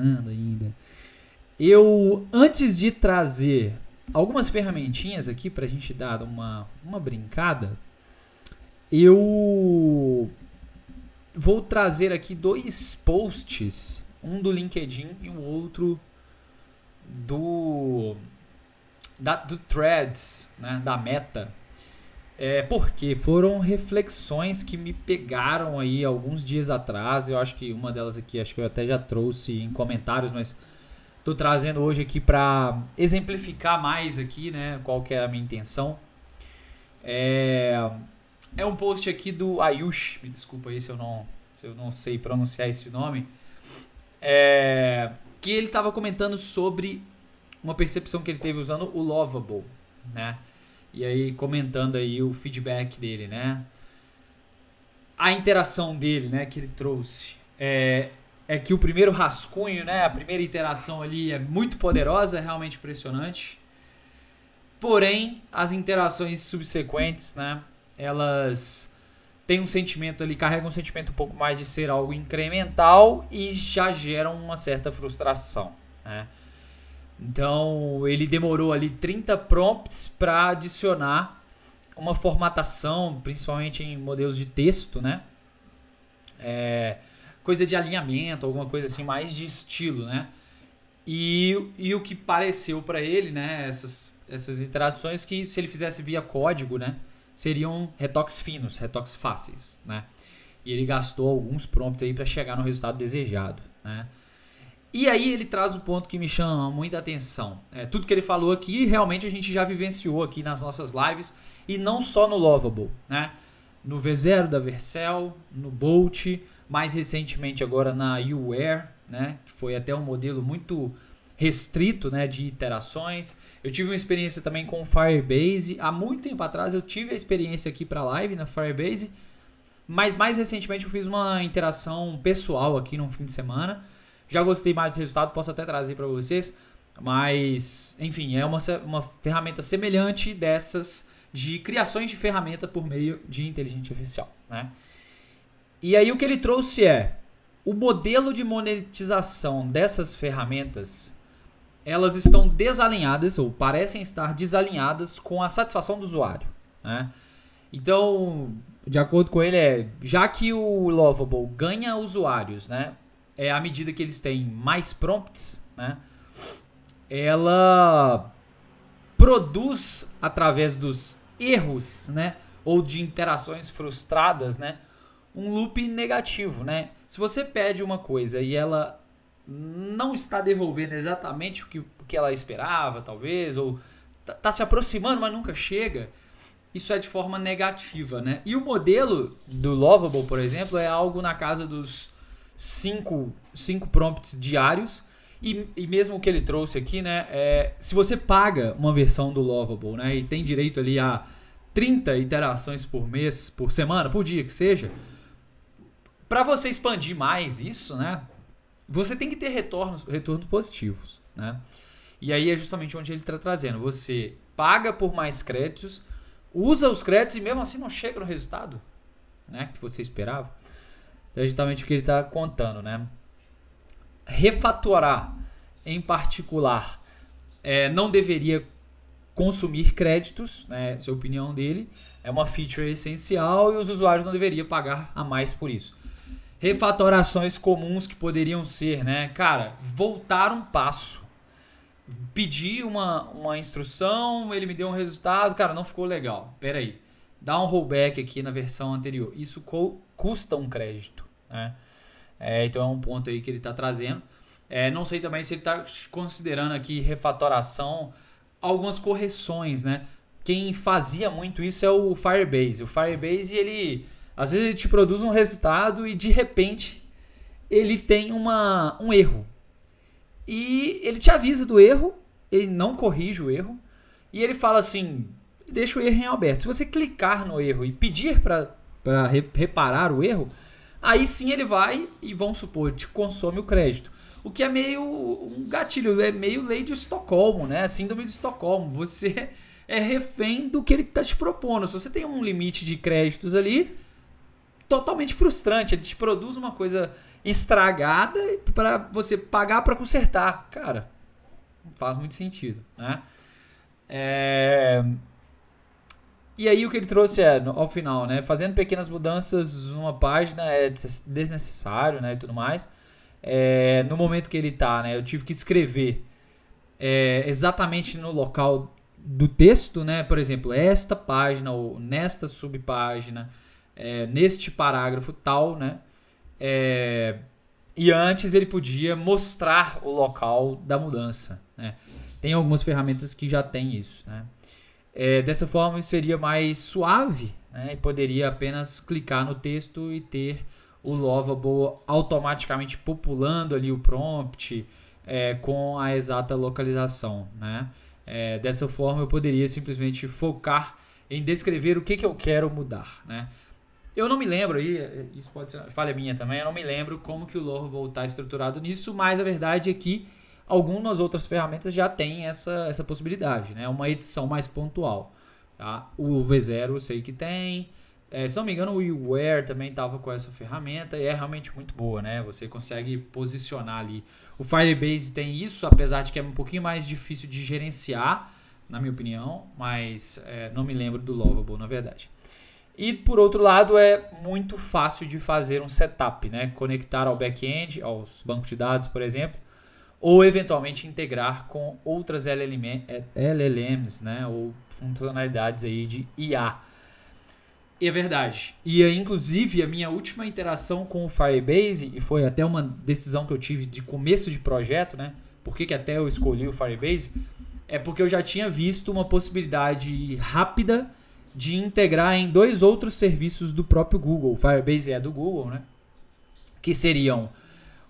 funcionando ainda. Eu, antes de trazer algumas ferramentinhas aqui pra gente dar uma brincada, eu vou trazer aqui 2 posts, um do LinkedIn e o outro do Threads, né, da Meta. Porque foram reflexões que me pegaram aí alguns dias atrás. Eu acho que uma delas aqui, acho que eu até já trouxe em comentários, mas tô trazendo hoje aqui para exemplificar mais aqui, né, qual que é a minha intenção. É um post aqui do Ayush, me desculpa aí se eu não sei pronunciar esse nome, que ele estava comentando sobre uma percepção que ele teve usando o Lovable, né? E aí comentando aí o feedback dele, né? A interação dele, né, que ele trouxe é que o primeiro rascunho, né, a primeira interação ali é muito poderosa, é realmente impressionante. Porém, as interações subsequentes, né, elas têm um sentimento ali, carregam um sentimento um pouco mais de ser algo incremental e já geram uma certa frustração, né? Então, ele demorou ali 30 prompts para adicionar uma formatação, principalmente em modelos de texto, né? Coisa de alinhamento, alguma coisa assim, mais de estilo, né? E o que pareceu para ele, né? Essas interações que, se ele fizesse via código, né, seriam retoques finos, retoques fáceis, né? E ele gastou alguns prompts aí para chegar no resultado desejado, né? E aí ele traz um ponto que me chama muita atenção. Tudo que ele falou aqui, realmente a gente já vivenciou aqui nas nossas lives, e não só no Lovable, né? No V0 da Vercel, no Bolt, mais recentemente agora na UWare, né? Que foi até um modelo muito restrito, né, de iterações. Eu tive uma experiência também com o Firebase. Há muito tempo atrás eu tive a experiência aqui para live na Firebase, mas mais recentemente eu fiz uma interação pessoal aqui num fim de semana. Já gostei mais do resultado, posso até trazer para vocês, mas enfim, é uma ferramenta semelhante dessas de criações de ferramenta por meio de inteligência artificial, né? E aí o que ele trouxe o modelo de monetização dessas ferramentas, elas estão desalinhadas ou parecem estar desalinhadas com a satisfação do usuário, né? Então, de acordo com ele, já que o Lovable ganha usuários, né, à medida que eles têm mais prompts, né, ela produz através dos erros, né, ou de interações frustradas, né, um loop negativo, né? Se você pede uma coisa e ela não está devolvendo exatamente o que ela esperava, talvez, ou está se aproximando, mas nunca chega, isso é de forma negativa, né? E o modelo do Lovable, por exemplo, é algo na casa dos 5 prompts diários, e mesmo o que ele trouxe aqui, né, se você paga uma versão do Lovable, né, e tem direito ali a 30 interações por mês, por semana, por dia que seja, para você expandir mais isso, né, você tem que ter retornos positivos, né? E aí é justamente onde ele está trazendo. Você paga por mais créditos, usa os créditos e mesmo assim não chega no resultado, né, que você esperava. É justamente o que ele está contando, né? Refatorar, em particular, não deveria consumir créditos, né? Essa é a opinião dele. É uma feature essencial e os usuários não deveriam pagar a mais por isso. Refatorações comuns que poderiam ser, né? Cara, voltar um passo. Pedir uma instrução, ele me deu um resultado, cara, não ficou legal. Pera aí. Dá um rollback aqui na versão anterior. Isso custa um crédito, né? Então é um ponto aí que ele está trazendo. Não sei também se ele está considerando aqui refatoração, algumas correções, né? Quem fazia muito isso é o Firebase. O Firebase, ele às vezes ele te produz um resultado e de repente ele tem um erro. E ele te avisa do erro, ele não corrige o erro, e ele fala assim, deixa o erro em aberto. Se você clicar no erro e pedir para reparar o erro, aí sim ele vai e, vamos supor, te consome o crédito. O que é meio um gatilho, é meio lei de Estocolmo, né? Síndrome de Estocolmo. Você é refém do que ele está te propondo. Se você tem um limite de créditos ali, totalmente frustrante. Ele te produz uma coisa estragada para você pagar para consertar. Cara, não faz muito sentido, né? E aí o que ele trouxe ao final, né? Fazendo pequenas mudanças numa página é desnecessário, né? E tudo mais. No momento que ele tá, né? Eu tive que escrever exatamente no local do texto, né? Por exemplo, esta página ou nesta subpágina, neste parágrafo tal, né? E antes ele podia mostrar o local da mudança, né? Tem algumas ferramentas que já tem isso, né? Dessa forma isso seria mais suave, né? E poderia apenas clicar no texto e ter o Lovable automaticamente populando ali o prompt com a exata localização, né? Dessa forma eu poderia simplesmente focar em descrever o que eu quero mudar, né? Eu não me lembro aí, isso pode ser falha minha também, eu não me lembro como que o Lovable está estruturado nisso, mas a verdade é que algumas outras ferramentas já têm essa possibilidade, né? Uma edição mais pontual, tá? O V0 eu sei que tem, se não me engano o WeWare também estava com essa ferramenta e é realmente muito boa, né? Você consegue posicionar ali. O Firebase tem isso, apesar de que é um pouquinho mais difícil de gerenciar, na minha opinião, mas não me lembro do Lovable, na verdade. E por outro lado é muito fácil de fazer um setup, né? Conectar ao back-end, aos bancos de dados, por exemplo, ou eventualmente integrar com outras LLMs, né? Ou funcionalidades aí de IA. E é verdade. E inclusive a minha última interação com o Firebase, e foi até uma decisão que eu tive de começo de projeto, né? Por que até eu escolhi o Firebase? É porque eu já tinha visto uma possibilidade rápida de integrar em 2 outros serviços do próprio Google. O Firebase é do Google, né? Que seriam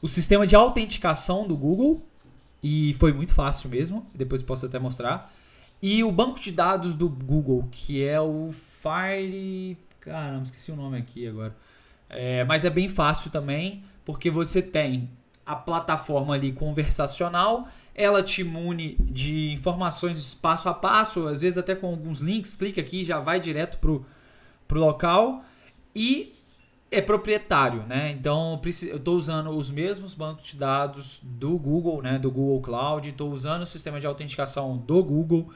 o sistema de autenticação do Google, e foi muito fácil mesmo, depois posso até mostrar, e o banco de dados do Google, que é o Fire... Caramba, esqueci o nome aqui agora. Mas é bem fácil também, porque você tem a plataforma ali conversacional, ela te mune de informações passo a passo, às vezes até com alguns links, clica aqui e já vai direto pro local, e é proprietário, né? Então eu estou usando os mesmos bancos de dados do Google, né? Do Google Cloud, estou usando o sistema de autenticação do Google.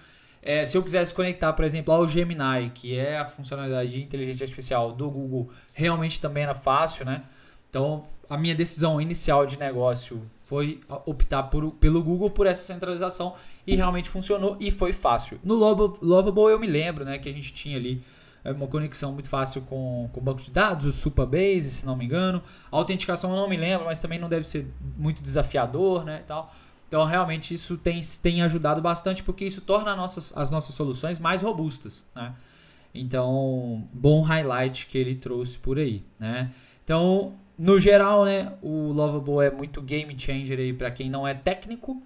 Se eu quisesse conectar, por exemplo, ao Gemini, que é a funcionalidade de inteligência artificial do Google, realmente também era fácil, né? Então, a minha decisão inicial de negócio foi optar pelo Google por essa centralização e realmente funcionou e foi fácil. No Lovable eu me lembro, né, que a gente tinha ali uma conexão muito fácil com o banco de dados, o Supabase, se não me engano. A autenticação eu não me lembro, mas também não deve ser muito desafiador, né, e tal. Então, realmente, isso tem ajudado bastante, porque isso torna as nossas soluções mais robustas, né? Então, bom highlight que ele trouxe por aí, né? Então, no geral, né, o Lovable é muito game changer aí para quem não é técnico,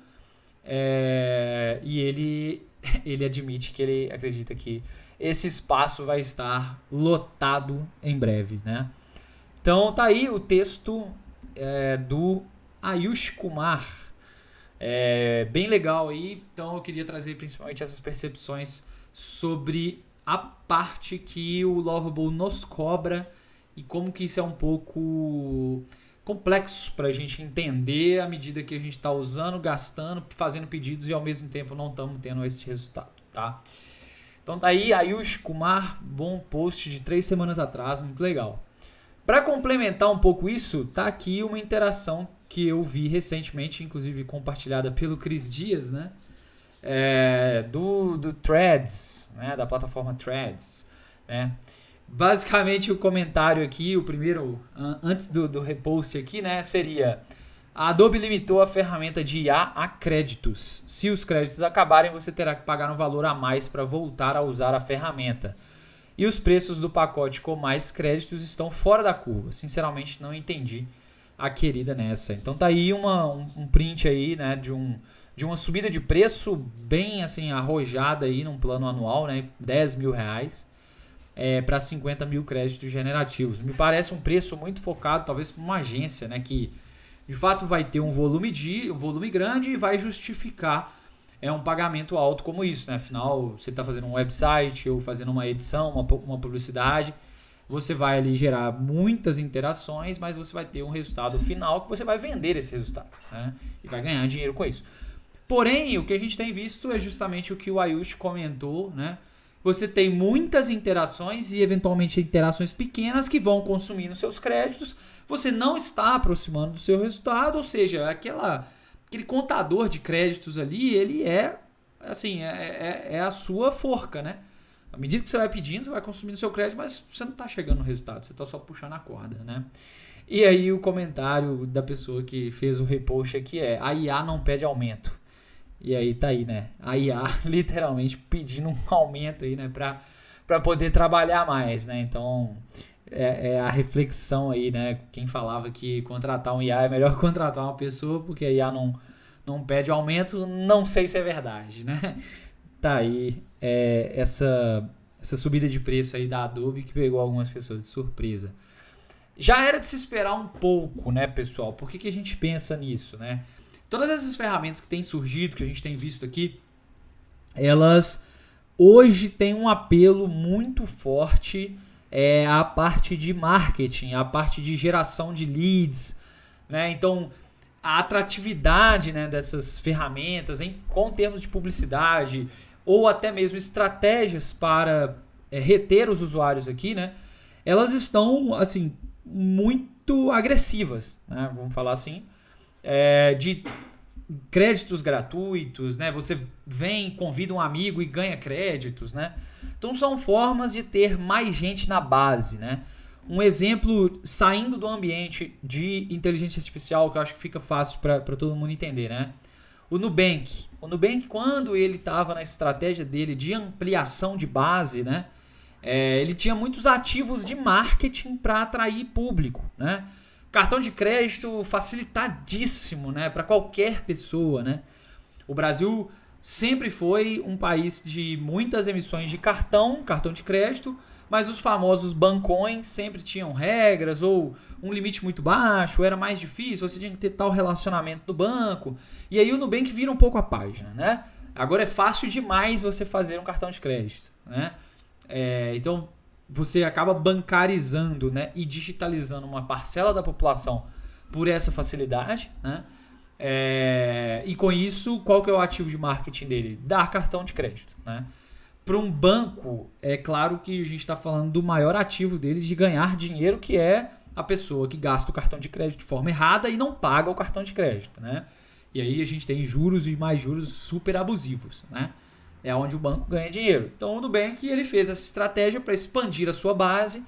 e ele admite que ele acredita que esse espaço vai estar lotado em breve, né? Então, tá aí o texto do Ayush Kumar. Bem legal aí. Então eu queria trazer principalmente essas percepções sobre a parte que o Lovable nos cobra e como que isso é um pouco complexo para a gente entender à medida que a gente está usando, gastando, fazendo pedidos e ao mesmo tempo não estamos tendo esse resultado, tá? Então tá aí, Ayush Kumar, bom post de 3 semanas atrás, muito legal. Para complementar um pouco isso, tá aqui uma interação que eu vi recentemente, inclusive compartilhada pelo Cris Dias, né? Do Threads, né? Da plataforma Threads, né? Basicamente o comentário aqui, o primeiro, antes do repost aqui, né? Seria: a Adobe limitou a ferramenta de IA a créditos. Se os créditos acabarem, você terá que pagar um valor a mais para voltar a usar a ferramenta. E os preços do pacote com mais créditos estão fora da curva. Sinceramente, não entendi a querida nessa. Então tá aí um print aí, né, de uma subida de preço bem assim arrojada aí num plano anual, né, R$10 mil para 50 mil créditos generativos. Me parece um preço muito focado, talvez para uma agência, né, que de fato vai ter um volume grande e vai justificar um pagamento alto como isso, né? Afinal, você está fazendo um website ou fazendo uma edição, uma publicidade, você vai ali gerar muitas interações, mas você vai ter um resultado final que você vai vender esse resultado, né? E vai ganhar dinheiro com isso. Porém, o que a gente tem visto é justamente o que o Ayush comentou, né? Você tem muitas interações e eventualmente interações pequenas que vão consumindo seus créditos. Você não está aproximando do seu resultado, ou seja, aquele contador de créditos ali, ele é assim, é a sua forca, né? À medida que você vai pedindo, você vai consumindo seu crédito, mas você não está chegando no resultado, você está só puxando a corda, né? E aí o comentário da pessoa que fez o repost aqui é: a IA não pede aumento. E aí tá aí, né? A IA literalmente pedindo um aumento aí, né? Pra poder trabalhar mais, né? Então é a reflexão aí, né? Quem falava que contratar um IA é melhor contratar uma pessoa porque a IA não pede aumento, não sei se é verdade, né? Tá aí essa subida de preço aí da Adobe que pegou algumas pessoas de surpresa. Já era de se esperar um pouco, né, pessoal? Por que a gente pensa nisso, né? Todas essas ferramentas que têm surgido, que a gente tem visto aqui, elas hoje têm um apelo muito forte à parte de marketing, à parte de geração de leads, né? Então, a atratividade, né, dessas ferramentas com termos de publicidade ou até mesmo estratégias para reter os usuários aqui, né? Elas estão, assim, muito agressivas, né? Vamos falar assim. De créditos gratuitos, né? Você convida um amigo e ganha créditos, né? Então são formas de ter mais gente na base, né? Um exemplo saindo do ambiente de inteligência artificial que eu acho que fica fácil para todo mundo entender, né? O Nubank, quando ele estava na estratégia dele de ampliação de base, né? Ele tinha muitos ativos de marketing para atrair público, né? Cartão de crédito facilitadíssimo, né, para qualquer pessoa, né? O Brasil sempre foi um país de muitas emissões de cartão de crédito, mas os famosos bancões sempre tinham regras ou um limite muito baixo, era mais difícil, você tinha que ter tal relacionamento do banco. E aí o Nubank vira um pouco a página, né? Agora é fácil demais você fazer um cartão de crédito, né? Então você acaba bancarizando, né, e digitalizando uma parcela da população por essa facilidade, né? E com isso, qual que é o ativo de marketing dele? Dar cartão de crédito, né? Para um banco, é claro que a gente está falando do maior ativo dele de ganhar dinheiro, que é a pessoa que gasta o cartão de crédito de forma errada e não paga o cartão de crédito, né? E aí a gente tem juros e mais juros super abusivos, né? É onde o banco ganha dinheiro. Então o Nubank ele fez essa estratégia para expandir a sua base.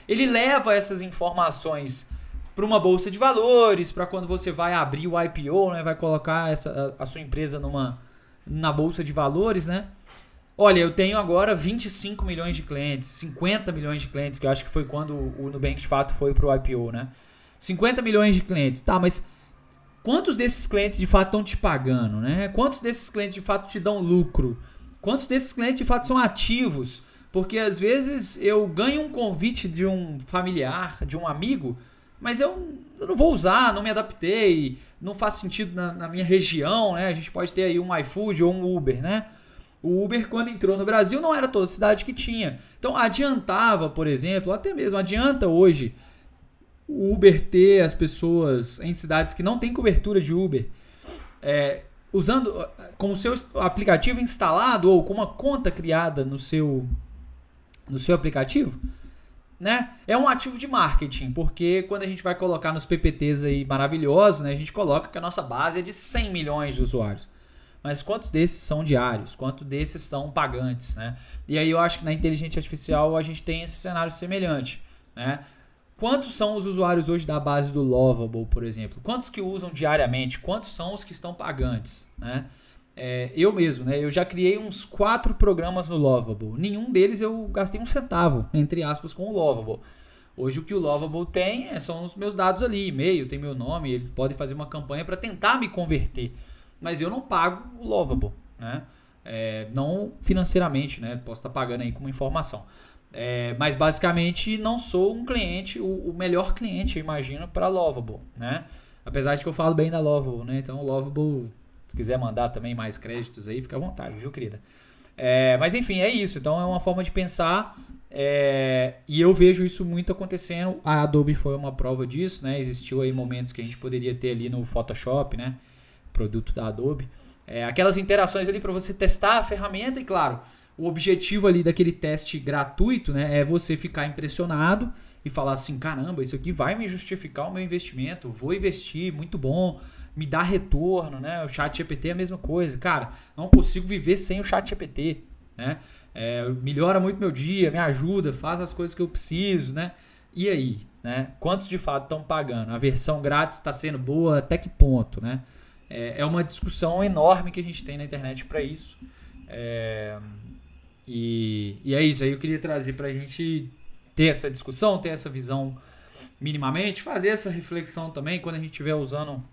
Ele leva essas informações para uma bolsa de valores, para quando você vai abrir o IPO, né, vai colocar a sua empresa na bolsa de valores, né? Olha, eu tenho agora 25 milhões de clientes, 50 milhões de clientes, que eu acho que foi quando o Nubank de fato foi para o IPO, né? 50 milhões de clientes, tá, mas quantos desses clientes de fato estão te pagando, né? Quantos desses clientes de fato te dão lucro? Quantos desses clientes de fato são ativos? Porque às vezes eu ganho um convite de um familiar, de um amigo, mas eu não vou usar, não me adaptei, não faz sentido na minha região, né? A gente pode ter aí um iFood ou um Uber, né? O Uber, quando entrou no Brasil, não era toda cidade que tinha. Então adiantava, por exemplo, até mesmo adianta hoje o Uber ter as pessoas em cidades que não tem cobertura de Uber, usando com o seu aplicativo instalado ou com uma conta criada no seu aplicativo, né? É um ativo de marketing, porque quando a gente vai colocar nos PPTs aí maravilhosos, né, a gente coloca que a nossa base é de 100 milhões de usuários. Mas quantos desses são diários? Quantos desses são pagantes, né? E aí eu acho que na inteligência artificial a gente tem esse cenário semelhante, né? Quantos são os usuários hoje da base do Lovable, por exemplo? Quantos que usam diariamente? Quantos são os que estão pagantes, né? Eu mesmo, né? Eu já criei uns 4 programas no Lovable. Nenhum deles eu gastei um centavo, entre aspas, com o Lovable. Hoje o que o Lovable tem são os meus dados ali, e-mail, tem meu nome, ele pode fazer uma campanha para tentar me converter. Mas eu não pago o Lovable, né? Não financeiramente, né? Posso estar pagando aí como informação. Mas basicamente não sou um cliente, o melhor cliente, eu imagino, para Lovable, né? Apesar de que eu falo bem da Lovable, né? Então o Lovable, se quiser mandar também mais créditos aí, fica à vontade, viu, querida? Mas enfim, é isso. Então é uma forma de pensar. E eu vejo isso muito acontecendo. A Adobe foi uma prova disso, né? Existiu aí momentos que a gente poderia ter ali no Photoshop, né? Produto da Adobe. Aquelas interações ali para você testar a ferramenta e, claro, o objetivo ali daquele teste gratuito, né? É você ficar impressionado e falar assim, caramba, isso aqui vai me justificar o meu investimento, vou investir, muito bom, me dá retorno, né? O ChatGPT é a mesma coisa. Cara, não consigo viver sem o ChatGPT, né? Melhora muito meu dia, me ajuda, faz as coisas que eu preciso, né? E aí, né? Quantos de fato estão pagando? A versão grátis está sendo boa até que ponto, né? É uma discussão enorme que a gente tem na internet para isso. E é isso aí, eu queria trazer para a gente ter essa discussão, ter essa visão minimamente, fazer essa reflexão também quando a gente estiver usando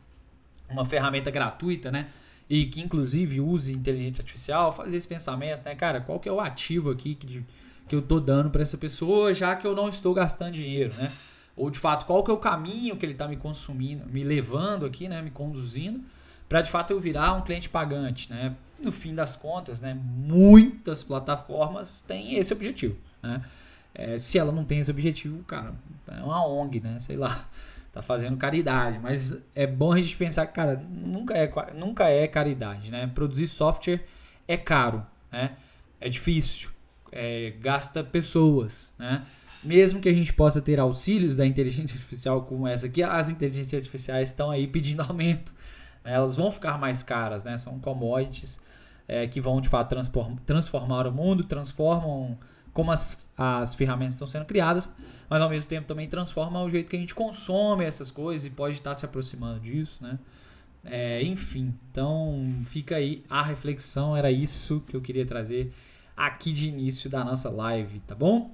uma ferramenta gratuita, né? E que inclusive use inteligência artificial, fazer esse pensamento, né, cara? Qual que é o ativo aqui que eu tô dando para essa pessoa, já que eu não estou gastando dinheiro, né? Ou de fato, qual que é o caminho que ele tá me consumindo, me levando aqui, né, me conduzindo, para de fato eu virar um cliente pagante, né? No fim das contas, né, muitas plataformas têm esse objetivo, né? Se ela não tem esse objetivo, cara, é uma ONG, né? Sei lá, tá fazendo caridade, mas é bom a gente pensar que, cara, nunca é caridade, né? Produzir software é caro, né? É difícil, gasta pessoas, né? Mesmo que a gente possa ter auxílios da inteligência artificial como essa aqui, as inteligências artificiais estão aí pedindo aumento, né? Elas vão ficar mais caras, né? São commodities que vão, de fato, transformar o mundo, transformam como as ferramentas estão sendo criadas, mas ao mesmo tempo também transforma o jeito que a gente consome essas coisas e pode estar se aproximando disso, né? Enfim, então fica aí a reflexão, era isso que eu queria trazer aqui de início da nossa live, tá bom?